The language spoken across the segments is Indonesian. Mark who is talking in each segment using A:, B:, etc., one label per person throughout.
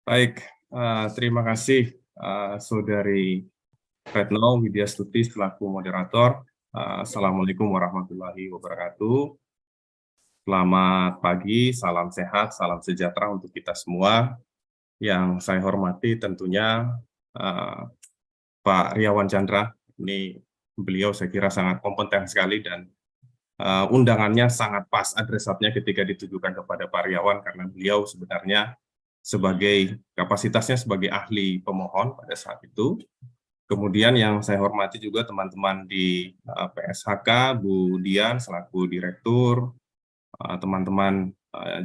A: Baik, terima kasih, Saudari Retno Widyastuti selaku moderator. Assalamualaikum warahmatullahi wabarakatuh. Selamat pagi, salam sehat, salam sejahtera untuk kita semua. Yang saya hormati tentunya Pak Riawan Chandra. Ini beliau saya kira sangat kompeten sekali dan undangannya sangat pas adresatnya ketika ditujukan kepada Pak Riawan karena beliau sebenarnya kapasitasnya sebagai ahli pemohon pada saat itu. Kemudian yang saya hormati juga teman-teman di PSHK, Bu Dian selaku direktur, teman-teman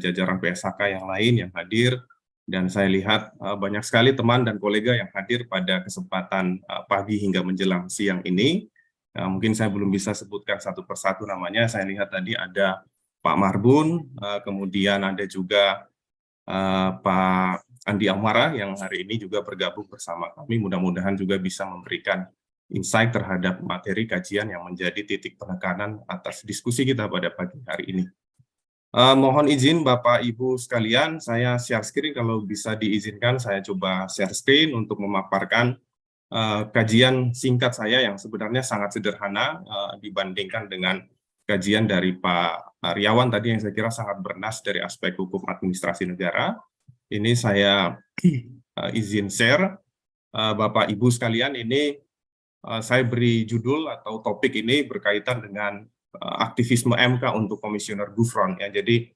A: jajaran PSHK yang lain yang hadir, dan saya lihat banyak sekali teman dan kolega yang hadir pada kesempatan pagi hingga menjelang siang ini. Mungkin saya belum bisa sebutkan satu persatu namanya, saya lihat tadi ada Pak Marbun, kemudian ada juga Pak Andi Amara yang hari ini juga bergabung bersama kami. Mudah-mudahan juga bisa memberikan insight terhadap materi kajian yang menjadi titik penekanan atas diskusi kita pada pagi hari ini. Mohon izin Bapak Ibu sekalian, saya share screen kalau bisa diizinkan saya coba share screen untuk memaparkan kajian singkat saya yang sebenarnya sangat sederhana dibandingkan dengan kajian dari Pak Riawan tadi yang saya kira sangat bernas dari aspek hukum administrasi negara. Ini saya izin share, Bapak Ibu sekalian, ini saya beri judul atau topik ini berkaitan dengan aktivisme MK untuk Komisioner Gufron. Ya. Jadi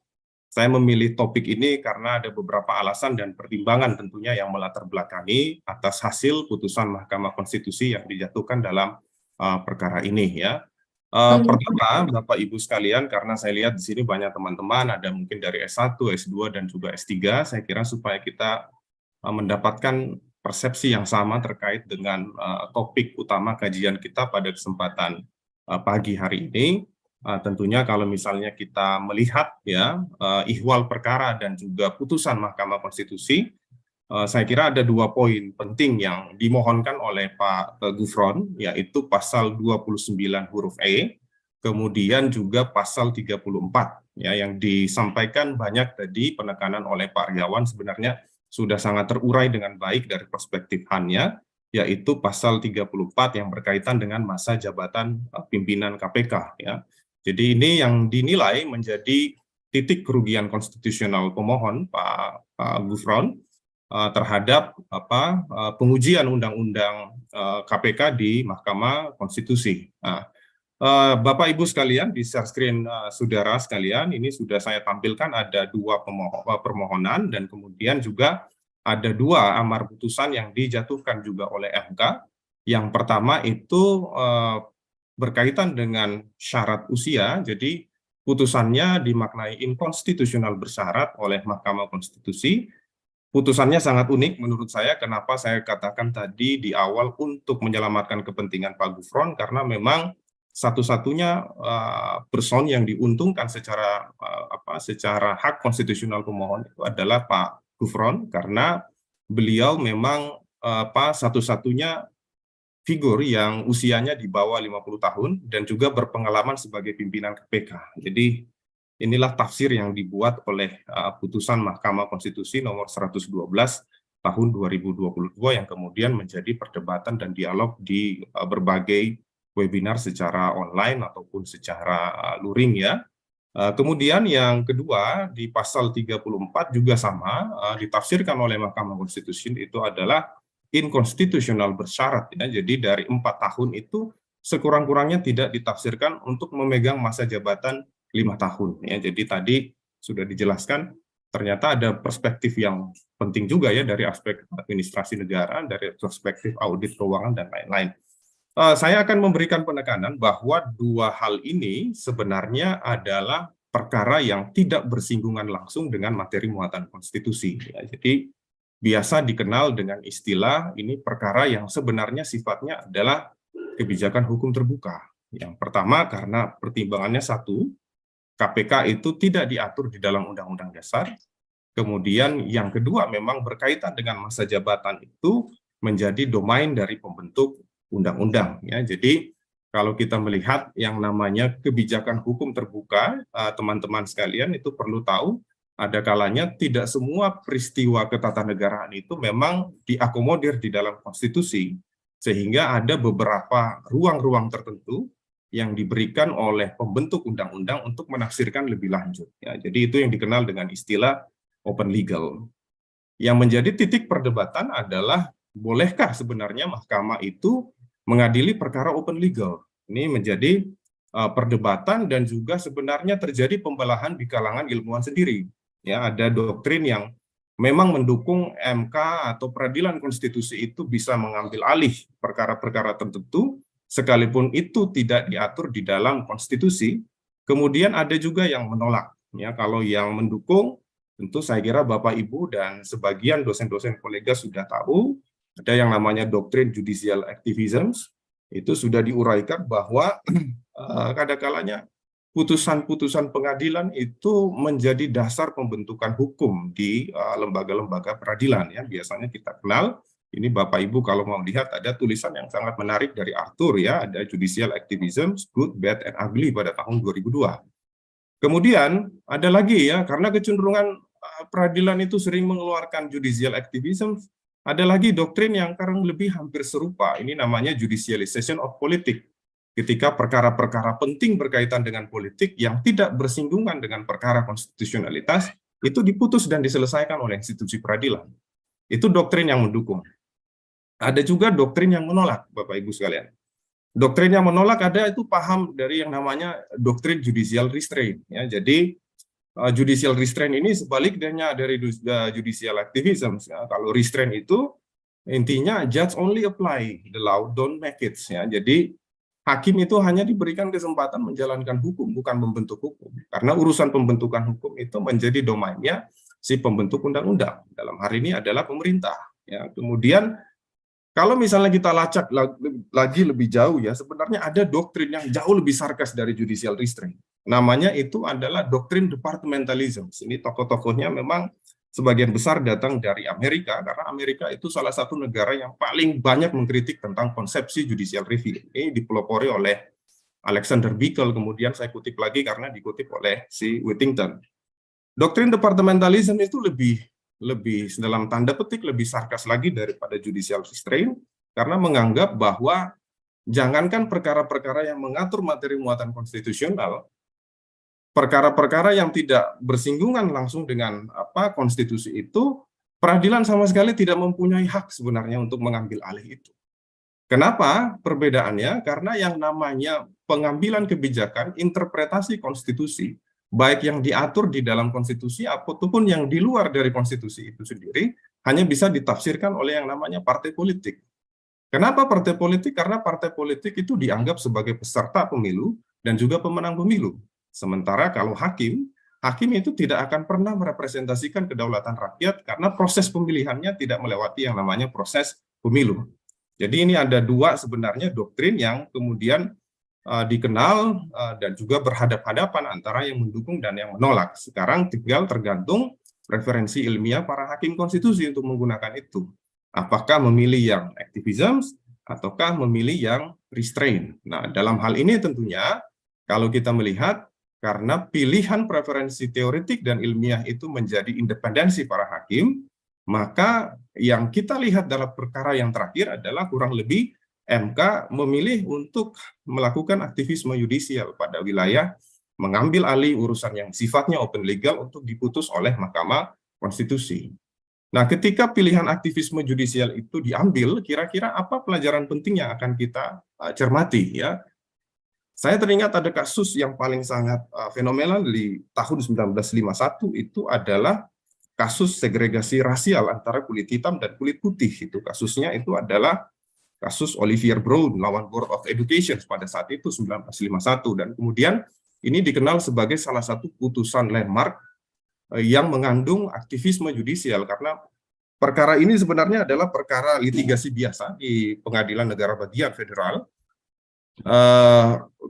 A: saya memilih topik ini karena ada beberapa alasan dan pertimbangan tentunya yang melatar belakangi atas hasil putusan Mahkamah Konstitusi yang dijatuhkan dalam perkara ini. Ya. Pertama, Bapak Ibu sekalian, karena saya lihat di sini banyak teman-teman, ada mungkin dari S1, S2, dan juga S3, saya kira supaya kita mendapatkan persepsi yang sama terkait dengan topik utama kajian kita pada kesempatan pagi hari ini. Tentunya kalau misalnya kita melihat ya ihwal perkara dan juga putusan Mahkamah Konstitusi, saya kira ada dua poin penting yang dimohonkan oleh Pak Gufron, yaitu pasal 29 huruf E, kemudian juga pasal 34, ya, yang disampaikan banyak tadi penekanan oleh Pak Riawan sebenarnya sudah sangat terurai dengan baik dari perspektif HAN-nya, yaitu pasal 34 yang berkaitan dengan masa jabatan pimpinan KPK. Ya. Jadi ini yang dinilai menjadi titik kerugian konstitusional pemohon Pak Gufron terhadap pengujian undang-undang KPK di Mahkamah Konstitusi. Nah, Bapak Ibu sekalian, di share screen saudara sekalian, ini sudah saya tampilkan ada dua permohonan dan kemudian juga ada dua amar putusan yang dijatuhkan juga oleh MK. Yang pertama itu berkaitan dengan syarat usia, jadi putusannya dimaknai inkonstitusional bersyarat oleh Mahkamah Konstitusi. Putusannya sangat unik menurut saya, kenapa saya katakan tadi di awal untuk menyelamatkan kepentingan Pak Gufron, karena memang satu-satunya person yang diuntungkan secara hak konstitusional pemohon itu adalah Pak Gufron, karena beliau memang satu-satunya figur yang usianya di bawah 50 tahun dan juga berpengalaman sebagai pimpinan KPK. Jadi inilah tafsir yang dibuat oleh putusan Mahkamah Konstitusi nomor 112 tahun 2022 yang kemudian menjadi perdebatan dan dialog di berbagai webinar secara online ataupun secara luring ya. Kemudian yang kedua di pasal 34 juga sama ditafsirkan oleh Mahkamah Konstitusi itu adalah inkonstitusional bersyarat ya. Jadi dari 4 tahun itu sekurang-kurangnya tidak ditafsirkan untuk memegang masa jabatan 5 tahun ya. Jadi tadi sudah dijelaskan ternyata ada perspektif yang penting juga ya dari aspek administrasi negara, dari perspektif audit keuangan dan lain-lain. Saya akan memberikan penekanan bahwa dua hal ini sebenarnya adalah perkara yang tidak bersinggungan langsung dengan materi muatan konstitusi. Ya. Jadi biasa dikenal dengan istilah ini perkara yang sebenarnya sifatnya adalah kebijakan hukum terbuka. Yang pertama karena pertimbangannya satu, KPK itu tidak diatur di dalam Undang-Undang Dasar. Kemudian yang kedua memang berkaitan dengan masa jabatan itu menjadi domain dari pembentuk undang-undang. Ya. Jadi kalau kita melihat yang namanya kebijakan hukum terbuka, teman-teman sekalian itu perlu tahu ada kalanya tidak semua peristiwa ketatanegaraan itu memang diakomodir di dalam konstitusi, sehingga ada beberapa ruang-ruang tertentu yang diberikan oleh pembentuk undang-undang untuk menafsirkan lebih lanjut. Ya, jadi itu yang dikenal dengan istilah open legal. Yang menjadi titik perdebatan adalah bolehkah sebenarnya mahkamah itu mengadili perkara open legal. Ini menjadi perdebatan dan juga sebenarnya terjadi pembelahan di kalangan ilmuwan sendiri. Ya, ada doktrin yang memang mendukung MK atau peradilan konstitusi itu bisa mengambil alih perkara-perkara tertentu, sekalipun itu tidak diatur di dalam konstitusi. Kemudian ada juga yang menolak. Ya, kalau yang mendukung, tentu saya kira Bapak Ibu dan sebagian dosen-dosen kolega sudah tahu, ada yang namanya doktrin judicial activism, itu sudah diuraikan bahwa kadang-kalanya putusan-putusan pengadilan itu menjadi dasar pembentukan hukum di lembaga-lembaga peradilan. Ya, biasanya kita kenal, ini Bapak Ibu kalau mau lihat ada tulisan yang sangat menarik dari Arthur, ya, ada Judicial Activism, Good, Bad, and Ugly pada tahun 2002. Kemudian ada lagi, ya, karena kecenderungan peradilan itu sering mengeluarkan judicial activism, ada lagi doktrin yang kurang lebih hampir serupa, ini namanya judicialization of politics. Ketika perkara-perkara penting berkaitan dengan politik yang tidak bersinggungan dengan perkara konstitusionalitas, itu diputus dan diselesaikan oleh institusi peradilan. Itu doktrin yang mendukung. Ada juga doktrin yang menolak, Bapak Ibu sekalian. Doktrin yang menolak ada itu paham dari yang namanya doktrin judicial restraint. Ya, jadi judicial restraint ini sebaliknya dari judicial activism. Ya, kalau restraint itu intinya judge only apply the law, don't make it. Ya, jadi hakim itu hanya diberikan kesempatan menjalankan hukum, bukan membentuk hukum. Karena urusan pembentukan hukum itu menjadi domainnya si pembentuk undang-undang. Dalam hari ini adalah pemerintah. Ya, kemudian kalau misalnya kita lacak lagi lebih jauh, ya, sebenarnya ada doktrin yang jauh lebih sarkas dari judicial restraint. Namanya itu adalah doktrin departmentalism. Ini tokoh-tokohnya memang sebagian besar datang dari Amerika, karena Amerika itu salah satu negara yang paling banyak mengkritik tentang konsepsi judicial review. Ini dipelopori oleh Alexander Bickel, kemudian saya kutip lagi karena dikutip oleh si Whittington. Doktrin departmentalism itu lebih dalam tanda petik lebih sarkas lagi daripada judicial restraint, karena menganggap bahwa jangankan perkara-perkara yang mengatur materi muatan konstitusional, perkara-perkara yang tidak bersinggungan langsung dengan konstitusi itu, peradilan sama sekali tidak mempunyai hak sebenarnya untuk mengambil alih itu. Kenapa perbedaannya? Karena yang namanya pengambilan kebijakan, interpretasi konstitusi, baik yang diatur di dalam konstitusi ataupun yang di luar dari konstitusi itu sendiri, hanya bisa ditafsirkan oleh yang namanya partai politik. Kenapa partai politik? Karena partai politik itu dianggap sebagai peserta pemilu dan juga pemenang pemilu. Sementara kalau hakim itu tidak akan pernah merepresentasikan kedaulatan rakyat karena proses pemilihannya tidak melewati yang namanya proses pemilu. Jadi ini ada dua sebenarnya doktrin yang kemudian dikenal dan juga berhadapan-hadapan antara yang mendukung dan yang menolak. Sekarang tinggal tergantung preferensi ilmiah para hakim konstitusi untuk menggunakan itu. Apakah memilih yang activism ataukah memilih yang restraint. Nah, dalam hal ini tentunya kalau kita melihat karena pilihan preferensi teoretik dan ilmiah itu menjadi independensi para hakim, maka yang kita lihat dalam perkara yang terakhir adalah kurang lebih MK memilih untuk melakukan aktivisme yudisial pada wilayah mengambil alih urusan yang sifatnya open legal untuk diputus oleh Mahkamah Konstitusi. Nah, ketika pilihan aktivisme yudisial itu diambil, kira-kira apa pelajaran penting yang akan kita cermati, ya? Saya teringat ada kasus yang paling sangat fenomenal di tahun 1951 itu adalah kasus segregasi rasial antara kulit hitam dan kulit putih. Itu kasusnya itu adalah kasus Olivier Brown lawan Board of Education pada saat itu 1951, dan kemudian ini dikenal sebagai salah satu putusan landmark yang mengandung aktivisme yudisial karena perkara ini sebenarnya adalah perkara litigasi biasa di Pengadilan Negara Bagian Federal.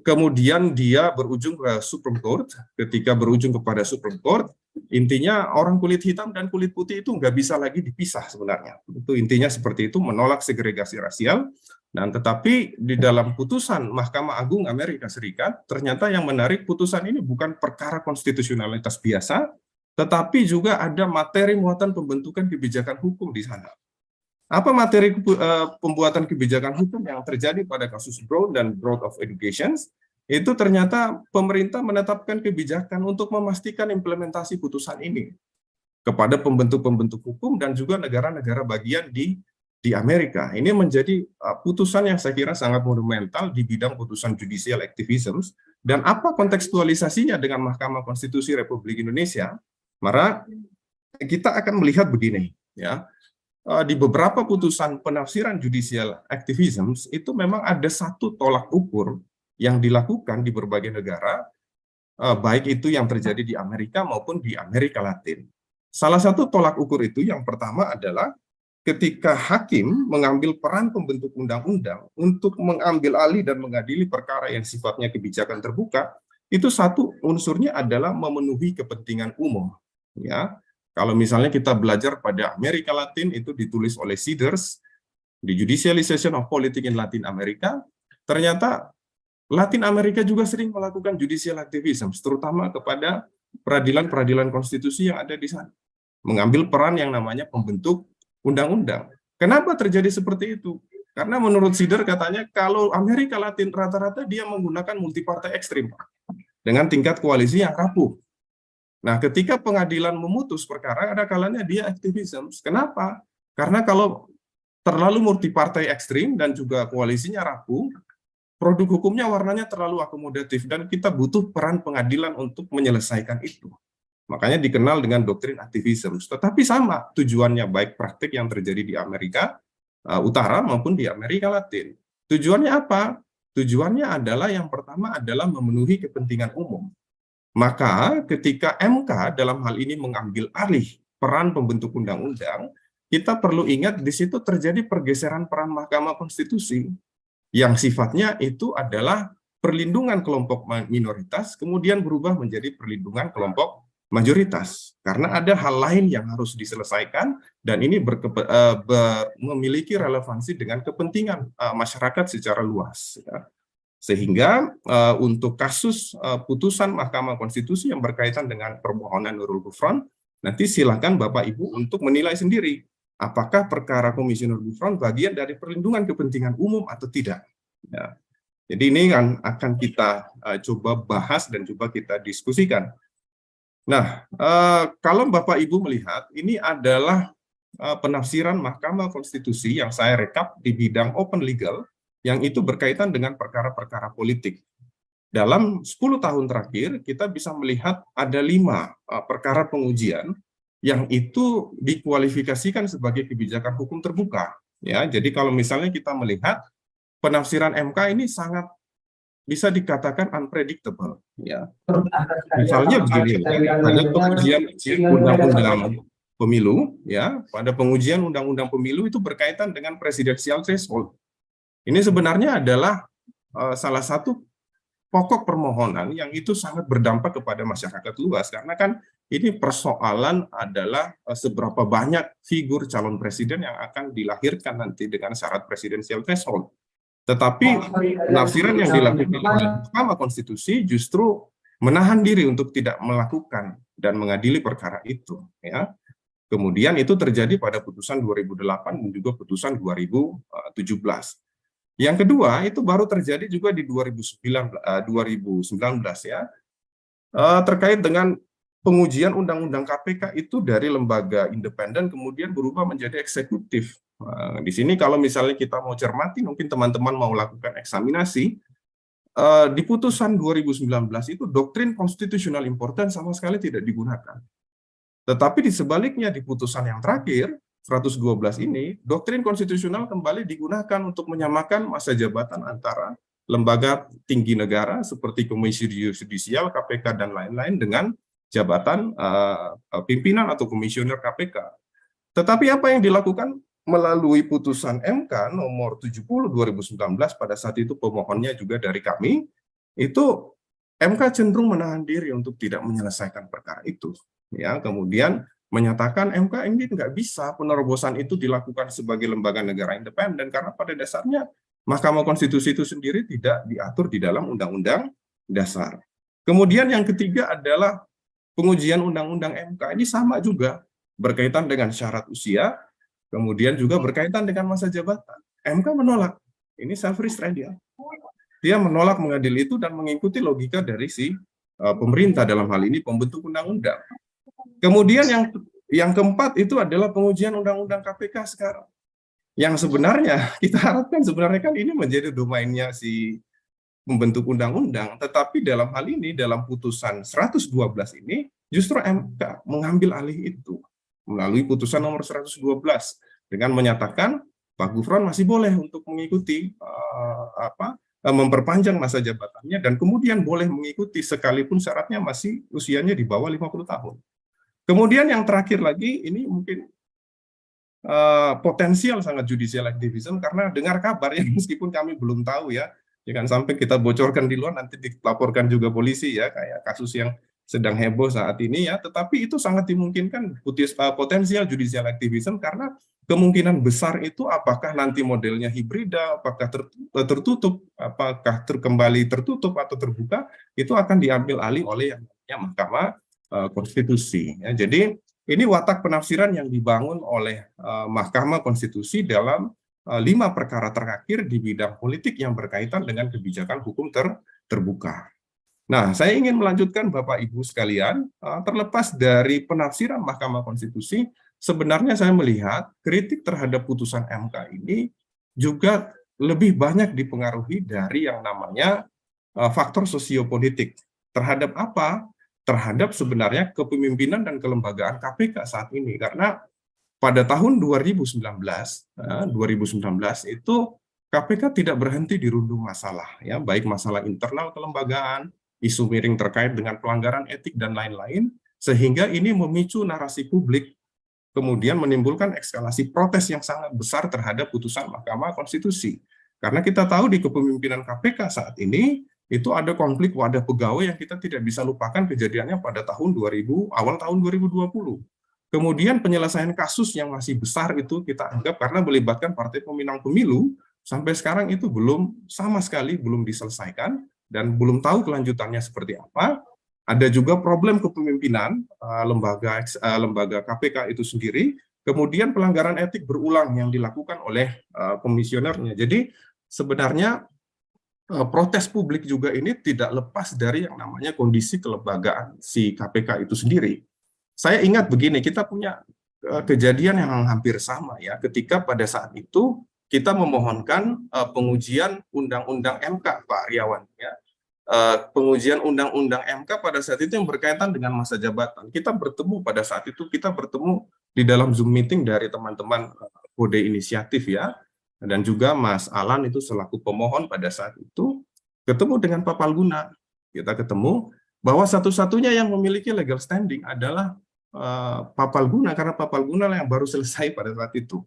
A: Kemudian dia berujung ke Supreme Court. Ketika berujung kepada Supreme Court, intinya orang kulit hitam dan kulit putih itu nggak bisa lagi dipisah sebenarnya. Itu intinya seperti itu, menolak segregasi rasial. Dan tetapi di dalam putusan Mahkamah Agung Amerika Serikat, ternyata yang menarik putusan ini bukan perkara konstitusionalitas biasa, tetapi juga ada materi muatan pembentukan kebijakan hukum di sana. Apa materi pembuatan kebijakan hukum yang terjadi pada kasus Broad dan Broad of Education? Itu ternyata pemerintah menetapkan kebijakan untuk memastikan implementasi putusan ini kepada pembentuk-pembentuk hukum dan juga negara-negara bagian di Amerika. Ini menjadi putusan yang saya kira sangat monumental di bidang putusan judicial activism. Dan apa kontekstualisasinya dengan Mahkamah Konstitusi Republik Indonesia? Maka kita akan melihat begini, ya. Di beberapa putusan penafsiran judicial activism itu memang ada satu tolak ukur yang dilakukan di berbagai negara, baik itu yang terjadi di Amerika maupun di Amerika Latin. Salah satu tolak ukur itu yang pertama adalah ketika hakim mengambil peran pembentuk undang-undang untuk mengambil alih dan mengadili perkara yang sifatnya kebijakan terbuka, itu satu unsurnya adalah memenuhi kepentingan umum. Ya, kalau misalnya kita belajar pada Amerika Latin, itu ditulis oleh Siders, The Judicialization of Politics in Latin America, ternyata Latin Amerika juga sering melakukan judicial activism, terutama kepada peradilan-peradilan konstitusi yang ada di sana. Mengambil peran yang namanya pembentuk undang-undang. Kenapa terjadi seperti itu? Karena menurut Sider katanya kalau Amerika Latin rata-rata dia menggunakan multipartai ekstrim dengan tingkat koalisi yang rapuh. Nah, ketika pengadilan memutus perkara, ada kalanya dia aktivisme. Kenapa? Karena kalau terlalu multipartai ekstrim dan juga koalisinya rapuh, produk hukumnya warnanya terlalu akomodatif dan kita butuh peran pengadilan untuk menyelesaikan itu. Makanya dikenal dengan doktrin aktivisme. Tetapi sama tujuannya, baik praktik yang terjadi di Amerika Utara maupun di Amerika Latin. Tujuannya apa? Tujuannya adalah yang pertama adalah memenuhi kepentingan umum. Maka ketika MK dalam hal ini mengambil alih peran pembentuk undang-undang, kita perlu ingat di situ terjadi pergeseran peran Mahkamah Konstitusi yang sifatnya itu adalah perlindungan kelompok minoritas kemudian berubah menjadi perlindungan kelompok mayoritas, karena ada hal lain yang harus diselesaikan dan ini memiliki relevansi dengan kepentingan masyarakat secara luas. Ya. Sehingga untuk kasus putusan Mahkamah Konstitusi yang berkaitan dengan permohonan Nurul Gufron, nanti silakan Bapak Ibu untuk menilai sendiri apakah perkara Komisioner Gufron bagian dari perlindungan kepentingan umum atau tidak. Ya. Jadi ini akan kita coba bahas dan coba kita diskusikan. Nah, kalau Bapak Ibu melihat, ini adalah penafsiran Mahkamah Konstitusi yang saya rekap di bidang open legal, yang itu berkaitan dengan perkara-perkara politik. Dalam 10 tahun terakhir, kita bisa melihat ada 5 perkara pengujian yang itu dikualifikasikan sebagai kebijakan hukum terbuka. Ya, jadi kalau misalnya kita melihat penafsiran MK ini sangat bisa dikatakan unpredictable, ya. Misalnya begini, ada pengujian undang-undang pemilu, ya. Pada pengujian undang-undang pemilu itu berkaitan dengan presidensial threshold. Ini sebenarnya adalah salah satu pokok permohonan yang itu sangat berdampak kepada masyarakat luas, karena kan ini persoalan adalah seberapa banyak figur calon presiden yang akan dilahirkan nanti dengan syarat presidensial threshold. Tetapi penafsiran yang dilakukan oleh Mahkamah Konstitusi justru menahan diri untuk tidak melakukan dan mengadili perkara itu. Ya. Kemudian itu terjadi pada putusan 2008 dan juga putusan 2017. Yang kedua itu baru terjadi juga di 2019 ya, terkait dengan pengujian Undang-Undang KPK itu dari lembaga independen kemudian berubah menjadi eksekutif. Di sini kalau misalnya kita mau cermati, mungkin teman-teman mau lakukan eksaminasi, di putusan 2019 itu doktrin constitutional importance sama sekali tidak digunakan. Tetapi di sebaliknya di putusan yang terakhir, 112 ini, doktrin konstitusional kembali digunakan untuk menyamakan masa jabatan antara lembaga tinggi negara seperti Komisi Yudisial, KPK, dan lain-lain dengan jabatan pimpinan atau komisioner KPK. Tetapi apa yang dilakukan melalui putusan MK nomor 70 2019 pada saat itu pemohonnya juga dari kami, itu MK cenderung menahan diri untuk tidak menyelesaikan perkara itu. Ya, kemudian menyatakan MK ini nggak bisa penerobosan itu dilakukan sebagai lembaga negara independen karena pada dasarnya Mahkamah Konstitusi itu sendiri tidak diatur di dalam Undang-Undang Dasar. Kemudian yang ketiga adalah pengujian undang-undang MK ini sama juga, berkaitan dengan syarat usia, kemudian juga berkaitan dengan masa jabatan. MK menolak, ini self restraint ya. Dia menolak mengadili itu dan mengikuti logika dari si pemerintah dalam hal ini pembentuk undang-undang. Kemudian yang keempat itu adalah pengujian undang-undang KPK sekarang. Yang sebenarnya kita harapkan sebenarnya kan ini menjadi domainnya si membentuk undang-undang, tetapi dalam hal ini, dalam putusan 112 ini, justru MK mengambil alih itu, melalui putusan nomor 112, dengan menyatakan Pak Gufron masih boleh untuk mengikuti, memperpanjang masa jabatannya, dan kemudian boleh mengikuti sekalipun syaratnya masih usianya di bawah 50 tahun. Kemudian yang terakhir lagi, ini mungkin potensial sangat judicial activism, karena dengar kabar ya, meskipun kami belum tahu ya, jangan sampai kita bocorkan di luar nanti dilaporkan juga polisi ya, kayak kasus yang sedang heboh saat ini ya, tetapi itu sangat dimungkinkan potensial judicial activism, karena kemungkinan besar itu apakah nanti modelnya hibrida, apakah tertutup, apakah kembali tertutup atau terbuka, itu akan diambil alih oleh yang namanya Mahkamah Konstitusi ya. Jadi ini watak penafsiran yang dibangun oleh Mahkamah Konstitusi dalam 5 perkara terakhir di bidang politik yang berkaitan dengan kebijakan hukum terbuka. Nah, saya ingin melanjutkan Bapak Ibu sekalian, terlepas dari penafsiran Mahkamah Konstitusi, sebenarnya saya melihat kritik terhadap putusan MK ini juga lebih banyak dipengaruhi dari yang namanya faktor sosiopolitik. Terhadap apa? Terhadap sebenarnya kepemimpinan dan kelembagaan KPK saat ini. Karena pada tahun 2019 itu KPK tidak berhenti dirundung masalah, ya, baik masalah internal kelembagaan, isu miring terkait dengan pelanggaran etik dan lain-lain, sehingga ini memicu narasi publik, kemudian menimbulkan eskalasi protes yang sangat besar terhadap putusan Mahkamah Konstitusi. Karena kita tahu di kepemimpinan KPK saat ini itu ada konflik wadah pegawai yang kita tidak bisa lupakan kejadiannya pada tahun 2000, awal tahun 2020. Kemudian penyelesaian kasus yang masih besar itu kita anggap karena melibatkan partai pemenang pemilu, sampai sekarang itu sama sekali belum diselesaikan dan belum tahu kelanjutannya seperti apa. Ada juga problem kepemimpinan lembaga KPK itu sendiri, kemudian pelanggaran etik berulang yang dilakukan oleh komisionernya. Jadi sebenarnya protes publik juga ini tidak lepas dari yang namanya kondisi kelembagaan si KPK itu sendiri. Saya ingat begini, kita punya kejadian yang hampir sama ya, ketika pada saat itu kita memohonkan pengujian Undang-Undang MK, Pak Riawan ya. Pengujian Undang-Undang MK pada saat itu yang berkaitan dengan masa jabatan. Kita bertemu pada saat itu, kita bertemu di dalam Zoom meeting dari teman-teman Kode Inisiatif ya, dan juga Mas Alan itu selaku pemohon pada saat itu, ketemu dengan Pak Palguna. Kita ketemu bahwa satu-satunya yang memiliki legal standing adalah Pak Palguna, karena Pak Palguna yang baru selesai pada saat itu.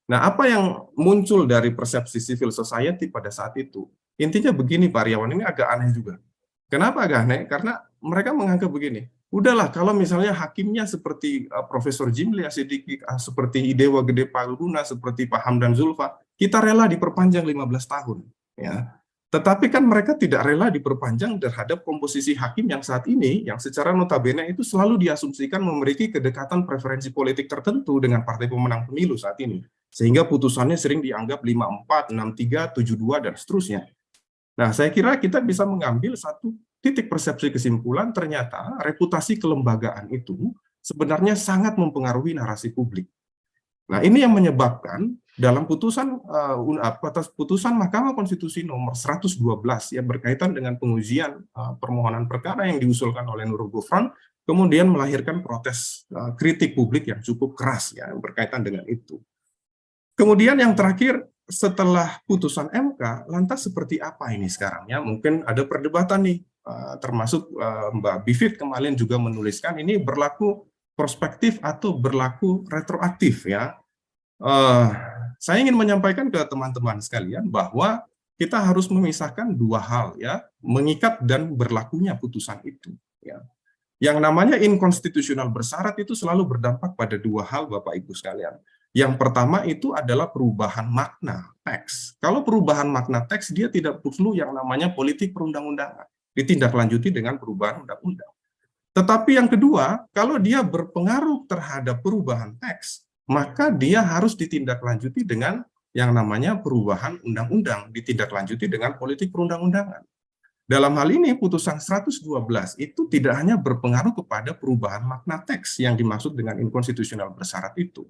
A: Nah, apa yang muncul dari persepsi civil society pada saat itu? Intinya begini Pak Riawan, ini agak aneh juga. Kenapa agak aneh? Karena mereka menganggap begini, udahlah kalau misalnya hakimnya seperti Profesor Jimli Asidiki, seperti Idewa Gede Palguna, seperti Pak Hamdan Zulfa, kita rela diperpanjang 15 tahun. Ya. Tetapi kan mereka tidak rela diperpanjang terhadap komposisi hakim yang saat ini, yang secara notabene itu selalu diasumsikan memiliki kedekatan preferensi politik tertentu dengan partai pemenang pemilu saat ini. Sehingga putusannya sering dianggap 5-4, 6-3, 7-2, dan seterusnya. Nah, saya kira kita bisa mengambil satu titik persepsi kesimpulan, ternyata reputasi kelembagaan itu sebenarnya sangat mempengaruhi narasi publik. Nah, ini yang menyebabkan dalam putusan Mahkamah Konstitusi nomor 112 yang berkaitan dengan pengujian permohonan perkara yang diusulkan oleh Nurul Gufron, kemudian melahirkan protes kritik publik yang cukup keras ya berkaitan dengan itu. Kemudian yang terakhir, setelah putusan MK, lantas seperti apa ini sekarang ya? Mungkin ada perdebatan nih, termasuk Mbak Bivit kemarin juga menuliskan ini berlaku prospektif atau berlaku retroaktif ya. Saya ingin menyampaikan ke teman-teman sekalian bahwa kita harus memisahkan dua hal ya, mengikat dan berlakunya putusan itu ya. Yang namanya inkonstitusional bersyarat itu selalu berdampak pada dua hal Bapak Ibu sekalian. Yang pertama itu adalah perubahan makna teks. Kalau perubahan makna teks dia tidak perlu yang namanya politik perundang-undangan, ditindaklanjuti dengan perubahan undang-undang. Tetapi yang kedua, kalau dia berpengaruh terhadap perubahan teks, maka dia harus ditindaklanjuti dengan yang namanya perubahan undang-undang, ditindaklanjuti dengan politik perundang-undangan. Dalam hal ini, putusan 112 itu tidak hanya berpengaruh kepada perubahan makna teks yang dimaksud dengan inkonstitusional bersyarat itu,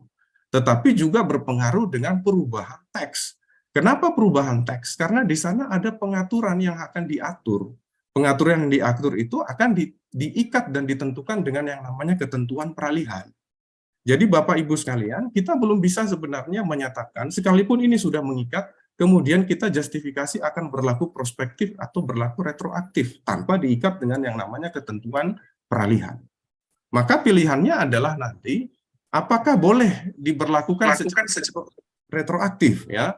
A: tetapi juga berpengaruh dengan perubahan teks. Kenapa perubahan teks? Karena di sana ada pengaturan yang akan diatur. Pengaturan yang diatur itu akan diikat dan ditentukan dengan yang namanya ketentuan peralihan. Jadi Bapak Ibu sekalian, kita belum bisa sebenarnya menyatakan, sekalipun ini sudah mengikat, kemudian kita justifikasi akan berlaku prospektif atau berlaku retroaktif, tanpa diikat dengan yang namanya ketentuan peralihan. Maka pilihannya adalah nanti, apakah boleh diberlakukan secara retroaktif, ya?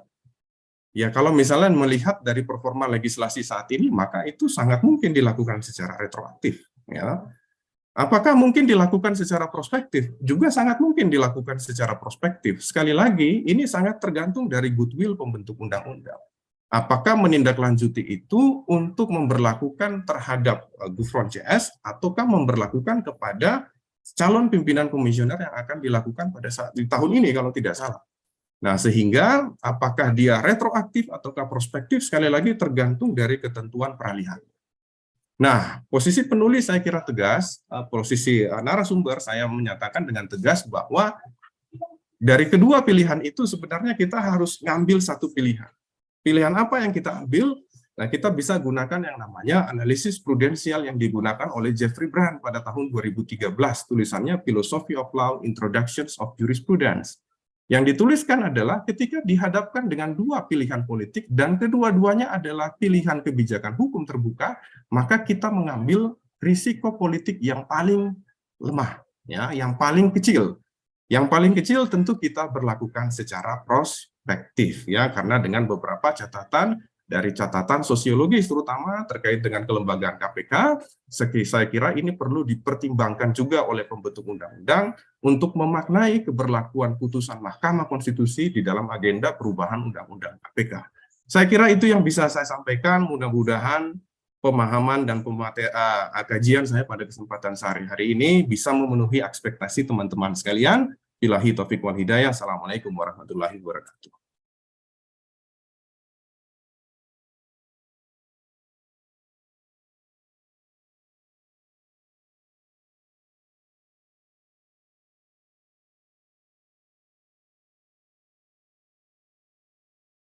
A: Ya, kalau misalnya melihat dari performa legislasi saat ini, maka itu sangat mungkin dilakukan secara retroaktif, ya. Apakah mungkin dilakukan secara prospektif? Juga sangat mungkin dilakukan secara prospektif. Sekali lagi, ini sangat tergantung dari goodwill pembentuk undang-undang. Apakah menindaklanjuti itu untuk memberlakukan terhadap Gufron CS, ataukah memberlakukan kepada calon pimpinan komisioner yang akan dilakukan pada saat di tahun ini kalau tidak salah. Nah, sehingga apakah dia retroaktif ataukah prospektif, sekali lagi tergantung dari ketentuan peralihan. Nah, posisi penulis saya kira tegas, posisi narasumber saya menyatakan dengan tegas bahwa dari kedua pilihan itu sebenarnya kita harus ngambil satu pilihan. Pilihan apa yang kita ambil? Nah, kita bisa gunakan yang namanya analisis prudensial yang digunakan oleh Jeffrey Brand pada tahun 2013, tulisannya Philosophy of Law, Introductions of Jurisprudence. Yang dituliskan adalah ketika dihadapkan dengan dua pilihan politik dan kedua-duanya adalah pilihan kebijakan hukum terbuka, maka kita mengambil risiko politik yang paling lemah, ya, yang paling kecil. Yang paling kecil tentu kita berlakukan secara prospektif, ya, karena dengan beberapa catatan dari catatan sosiologis terutama terkait dengan kelembagaan KPK, saya kira ini perlu dipertimbangkan juga oleh pembentuk undang-undang untuk memaknai keberlakuan putusan Mahkamah Konstitusi di dalam agenda perubahan undang-undang KPK. Saya kira itu yang bisa saya sampaikan, mudah-mudahan pemahaman dan kajian saya pada kesempatan sehari-hari ini bisa memenuhi ekspektasi teman-teman sekalian. Billahi taufiq wal hidayah. Assalamualaikum warahmatullahi wabarakatuh.